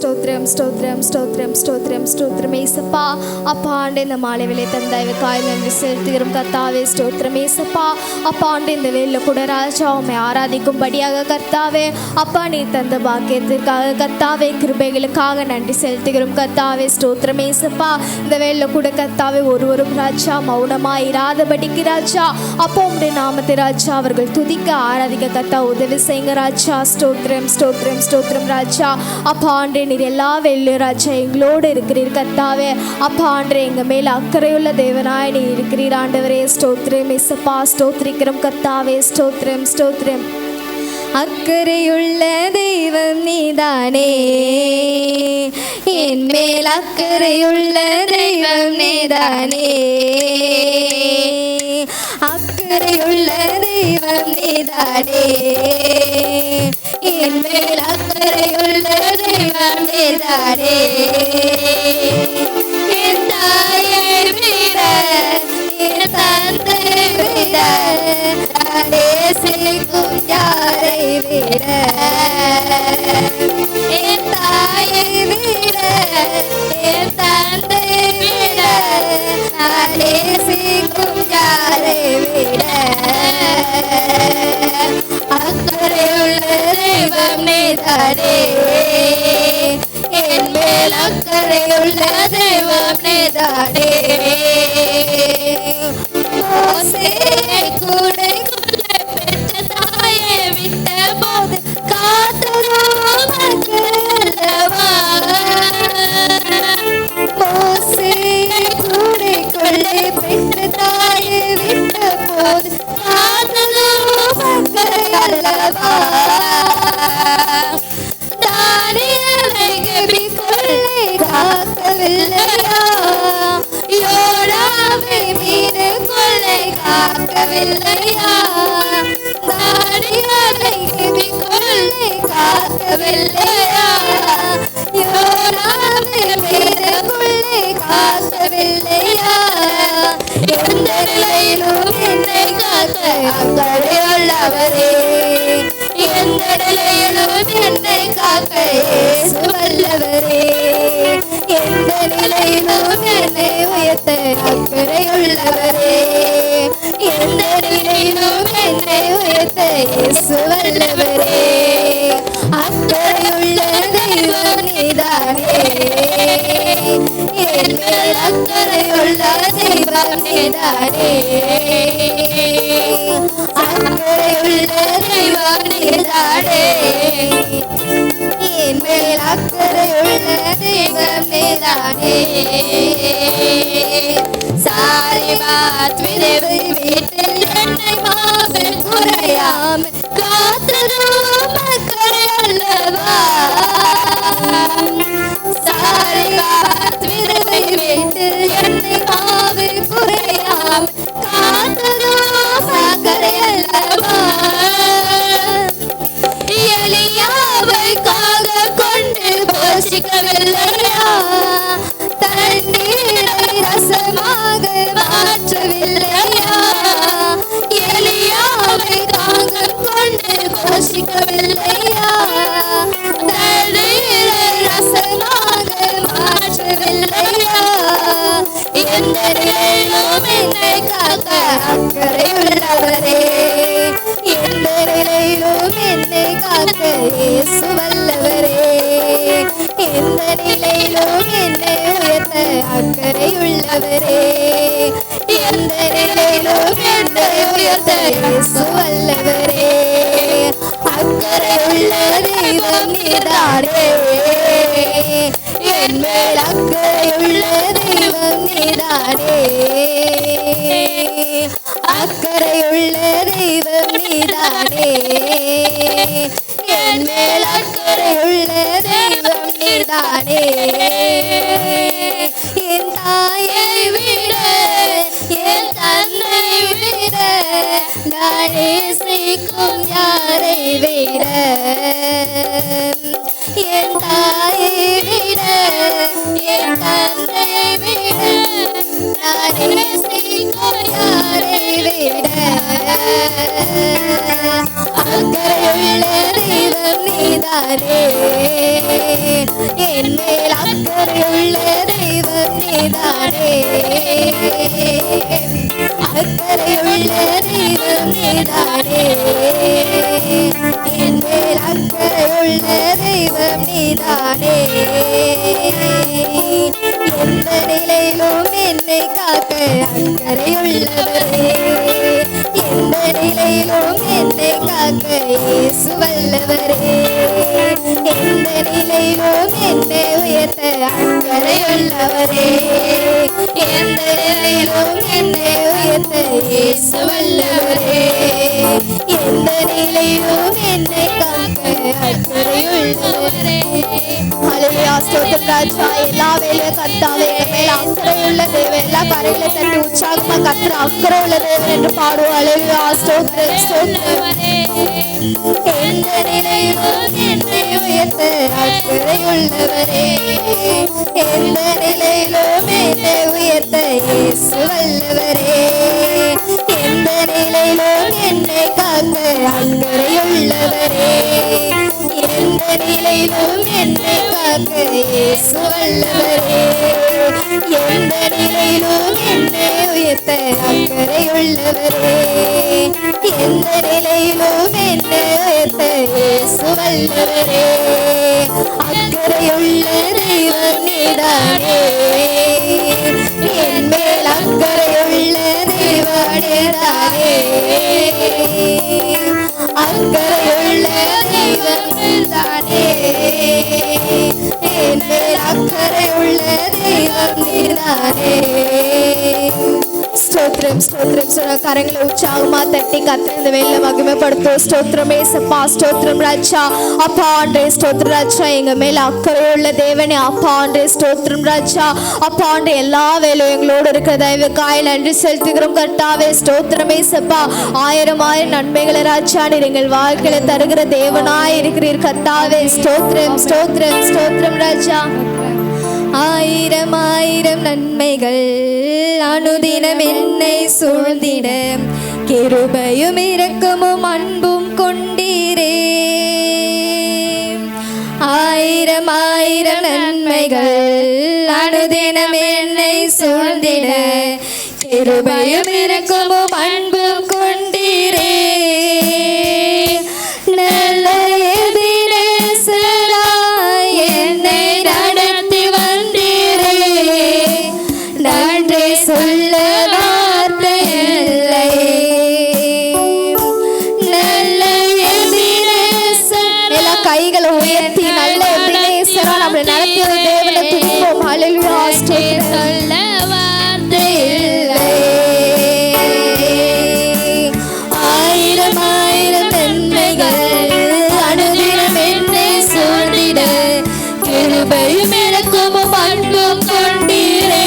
ஸ்தோத்திரம் ஸ்தோத்திரம் ஸ்தோத்திரம் ஸ்தோத்திரம் ஸ்தோத்திரம் ஏசப்பா. அப்பா ஆண்டு இந்த மாலை வேலை தந்தாய் காய் நன்றி செலுத்துகிறோம் கர்த்தாவே. ஸ்தோத்திரம் ஏசப்பா. அப்பா ஆண்டு இந்த வேலையில் கூட ராஜா உம்மை ஆராதிக்கும்படியாக கர்த்தாவே அப்பா நீ தந்த பாக்கியத்திற்காக கர்த்தாவே கிருபைகளுக்காக நன்றி செலுத்துகிறோம் கர்த்தாவே. ஸ்தோத்திரம் ஏசப்பா. இந்த வேலையில் கூட கர்த்தாவே ஒருவரும் ராஜா மௌனமாக இராதபடிக்கு ராஜா அப்போ உம்முடைய நாமத்தை ராஜா அவர்கள் துதிக்க ஆராதிக்க கர்த்தா உதவி செய்யுங்க ராஜா. ஸ்தோத்திரம் ஸ்தோத்திரம் ஸ்தோத்திரம் ராஜா. அப்பா ஆண்டே நீர் எல்லா வேலையும் ராஜா எங்களோடு இருக்கிறீர் கர்த்தாவே. அப்பா ஆண்டே எங்கள் மேலே அக்கறையுள்ள தேவனாய் நீ இருக்கிறீர் ஆண்டவரே. ஸ்தோத்திரம் இசப்பா. ஸ்தோத்திரிக்கிறோம் கர்த்தாவே. ஸ்தோத்திரம் ஸ்தோத்திரம். அக்கறையுள்ள தெய்வம் நீதானே, என் மேல் அக்கறையுள்ள தெய்வம் நீதானே. அக்கறையுள்ள தெய்வம் நீதானே, என் மேல் அக்கறையுள்ள தெய்வம் நீதானே. என் தாயை விட என் தந்தை விட நேசிக்கும் யாரை விட, என் தாயை விட என் தந்தை விட நேசிக்கும் யாரை விட அக்கறையுள்ள தெய்வம் நீதானே, என் மேல் அக்கறையுள்ள தெய்வம் நீதானே. கூடை கொள்ள பெற்ற தாயை விட்ட போது காத்ததோ மக்களவா. கூடை கொள்ள பெற்ற தாயை விட்ட போது காத்ததோ மக்கள் அல்லவா. தானியலை கபி கொள்ளை காக்கவில்லையா, யோனாவை மீது கொள்ளை காக்கவில்லையா. தானியலை கபி கொள்ளை காக்கவில்லையா, யோனாவை மீது கொள்ளை காக்கவில்லையா. எந்த நிலையிலும் என்னை காக்க அக்கறையுள்ளவரே, எந்த நிலையிலும் என்னை காக்க இயேசு வல்லவரே. எந்த நிலையிலும் என்னை உயர்த்த அக்கறையுள்ளவரே, எந்த நிலையிலும் என்னை உயர்த்த இயேசு வல்லவரே. அக்கறையுள்ள தெய்வம் நீதானே, என் மேல் அக்கறையுள்ள தெய்வம் நீதானே. அக்கறையுள்ள தெய்வம் நீதானே, என் மேல் அக்கறையுள்ள தெய்வம் நீதானே. சாரி மாத் விரைவு வீட்டில் என்னை மாவில் குறையாமல் காத்ததோ மக்கள் அல்லவா. சாரி மாத் விரைவு வீட்டில் என்னை மாவில் குறையாமல் காத்ததோ மக்கள் அல்லவா. எலியாவை காக கொண்டு போஷிக்கவில்லையா, தண்ணீரை ரசமாக மாற்றவில்லையா. எலியாவை காக கொண்டு போஷிக்கவில்லையா, தண்ணீரை ரசமாக மாற்றவில்லையா. எந்த நிலையிலும் என்னை காக்க அக்கறையுள்ளவரே, எந்த நிலையிலும் என்னை காக்க இயேசு வல்லவரே. எந்த நிலையிலும் என்னை உயர்த்த அக்கறையுள்ளவரே, எந்த நிலையிலும் என்னை உயர்த்த இயேசு வல்லவரே. அக்கறையுள்ள தெய்வம் நீதானே, என் மேல் அக்கறையுள்ள தெய்வம் நீதானே. அக்கறையுள்ள தெய்வம் நீதானே, என் மேல் அக்கறையுள்ள தெய்வம் நீதானே. என் தாயை விட என் தந்தை விட நான் நேசிக்கும் யாரை விட, என் தாயை விட என் தந்தை விட நான் நேசிக்கும் யாரை விட அக்கறையுள்ள தெய்வம் நீதானே, என் மேல் அக்கறையுள்ள தெய்வம் நீதானே, அக்கறையுள்ள தெய்வம் நீதானே, என் மேல் அக்கறையுள்ள தெய்வம் நீதானே, எந்த நிலையிலும் என்னை காக்க அக்கறையுள்ளவரே, எந்த நிலையிலும் என்னை காக்க இயேசு வல்லவரே, எந்த நிலையிலும் என்னை உயர்த்த அக்கறையுள்ளவரே, எந்த நிலையிலும் என்னை உயர்த்த இயேசு வல்லவரே, எந்த நிலையிலும் என்னை காக்க அக்கறையுள்ளவரே. ஹல்லேலூயா, ஸ்தோத்திரம் ராஜா. எல்லா வேலையும் கர்த்தாவே மேல அக்கறையுள்ள தேவன், எல்லா கரைகளை தட்டி உற்சாகமா கர்த்தர் அக்கறை உள்ள தேவன் என்று பாடுவோம். ஹல்லேலூயா, ஸ்தோத்திரம் ஸ்தோத்திரம். எந்த நிலையிலும் என்னை உயர்த்த அக்கறையுள்ளவரே, எந்த நிலையிலும் என்னை உயர்த்த இயேசு வல்லவரே, எந்த நிலையிலும் என்னை காக்க அக்கறையுள்ளவரே, எந்த நிலையிலும் என்னை காக்க இயேசு வல்லவரே, எந்த நிலையிலும் என்னை உயர்த்த அக்கறையுள்ளவரே, எந்த நிலையிலும் என்னை உயர்த்த இயேசு வல்லவரே, அக்கறையுள்ள தெய்வம் நீதானே, என் மேல் அக்கறையுள்ள தெய்வம் நீதானே, அக்கறையுள்ள தெய்வம் நீதானே, என் மேல் அக்கறையுள்ள தெய்வம் நீதானே. ஸ்தோத்திரம் ஸ்தோத்திரம் சொல்ல கரங்களை உற்சாகமா தட்டி கர்த்தர் இந்த வேலையில மகிமைப்படுத்தும். ஸ்தோத்திரம் ஏசப்பா, ஸ்தோத்திரம் ராஜா. அப்பா ஆண்டே ஸ்தோத்திரம் ராஜா, எங்க மேல அக்கறையுள்ள தேவனே அப்பா ஆண்டே ஸ்தோத்திரம் ராஜா. அப்பா ஆண்டே எல்லா வேலையும் எங்களோடு இருக்கிற தயவுக்காய் நன்றி செலுத்துகிறோம் கர்த்தாவே. ஸ்தோத்திரம் ஏசப்பா, ஆயிரம் ஆயிரம் நன்மைகளை ராஜா நீர் எங்கள் வாழ்க்கையில தருகிற தேவனாய் இருக்கிறீர் கர்த்தாவே. ஸ்தோத்திரம் ஸ்தோத்திரம் ஸ்தோத்திரம் ராஜா. ஆயிரம் ஆயிரம் நன்மைகள் அனுதினம் என்னை சூழ்ந்திட கிருபையும் இரக்கமும் அன்பும் கொண்டீரே. ஆயிரம் ஆயிரம் நன்மைகள் அனுதினம் என்னை சூழ்ந்திட கிருபையும் இரக்கமும் அன்பும் கொண்டீரே. நல்ல எபினேசராய் என்னை நடத்தி வந்தீரே, நன்றி சொல்ல வார்த்தை இல்லை. நல்ல எபினேசர், எல்லா கைகளை உயர்த்தி நல்ல எபினேசரா நம்மளை நடத்திய தேவனை துதிப்போம். ஹல்லேலூயா, சொல்ல வார்த்தை இல்லை. ஆயிரம் ஆயிரம் நன்மைகள் அனுதினம் என்னை சூழ்ந்திட கிருபையும் இரக்கமும் அன்பும் கொண்டீரே.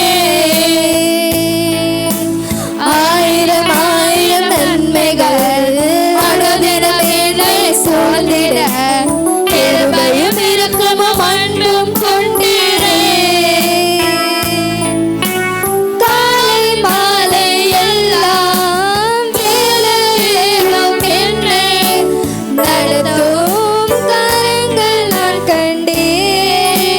ஆயிரம் ஆயிரம் நன்மைகள் அனுதினம் என்னை சூழ்ந்திட கிருபையும் இரக்கமும் அன்பும் கொண்டீரே. காலை மாலை எல்லாம் வேலையிலும் என்னை நடத்தும் கரங்கள் நான் கண்டேன்.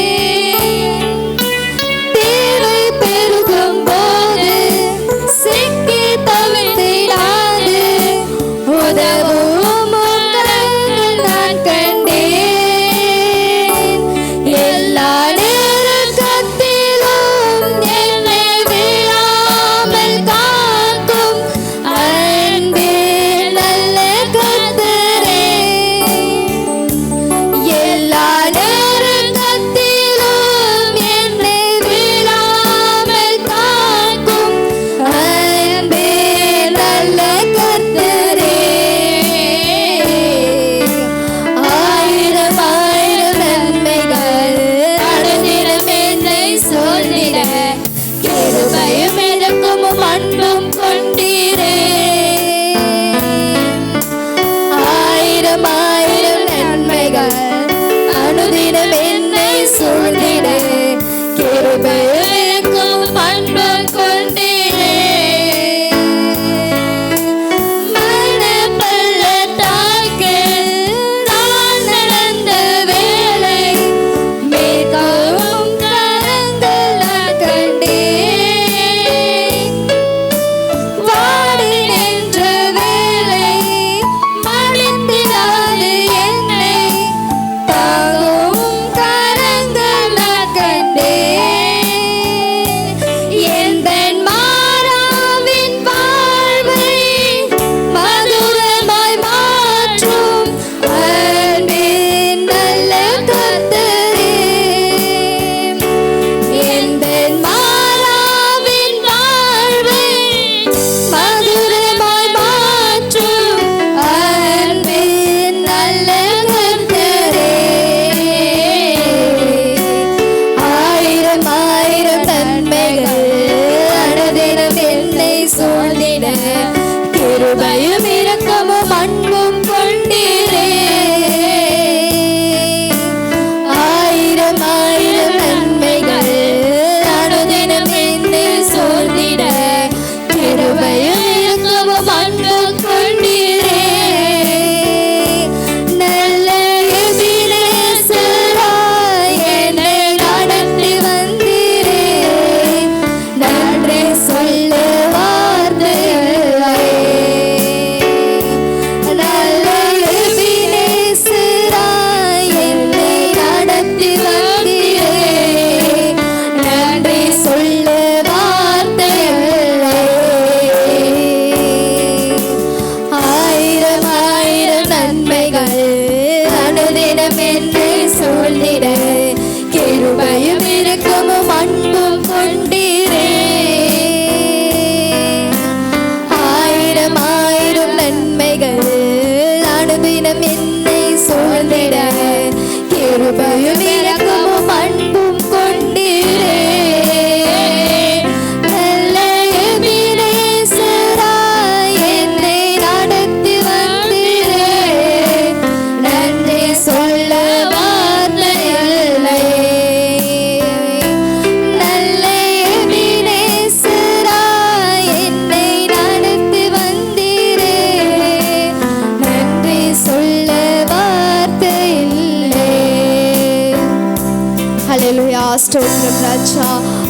ஹல்லேலூயா. ஸ்தோத்திரம் ராஜா.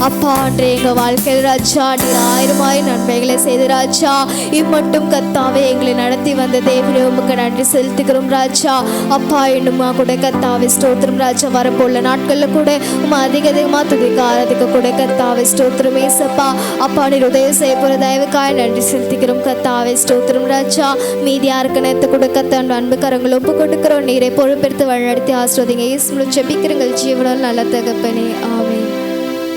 அப்பா அன்றே எங்கள் வாழ்க்கையில் ராஜா நீர் ஆயிரமாயிரம் நன்மைகளை செய்து ராஜா இம்மட்டும் கத்தாவே எங்களை நடத்தி வந்த தேவனே உமக்கு நன்றி செலுத்துகிறோம் ராஜா. அப்பா இன்னுமா கூட கத்தாவே ஸ்தோத்திரம் ராஜா. வரப்போள்ள நாட்களில் கூட அதிகமாக துதிக்க ஆராதிக்க கூட கத்தாவே ஸ்தோத்திரம் ஏசப்பா. அப்பா நீர் உதவி செய்ய போகிற தயவுக்காய் நன்றி செலுத்திக்கிறோம் கத்தாவே ஸ்தோத்திரம் ராஜா. மீதி யாருக்கு நேரத்தை கூட கத்தான் அன்பு கரங்கள் ஒப்பு கொடுக்கிறோம். நீரை பொறுப்பெடுத்து வழிநடத்தி ஆசிர்வதிங்க. இயேசுவில் ஜெபிக்கிறங்கள் ஜீவனால் நல்ல தகப்பனே. ஆமென்.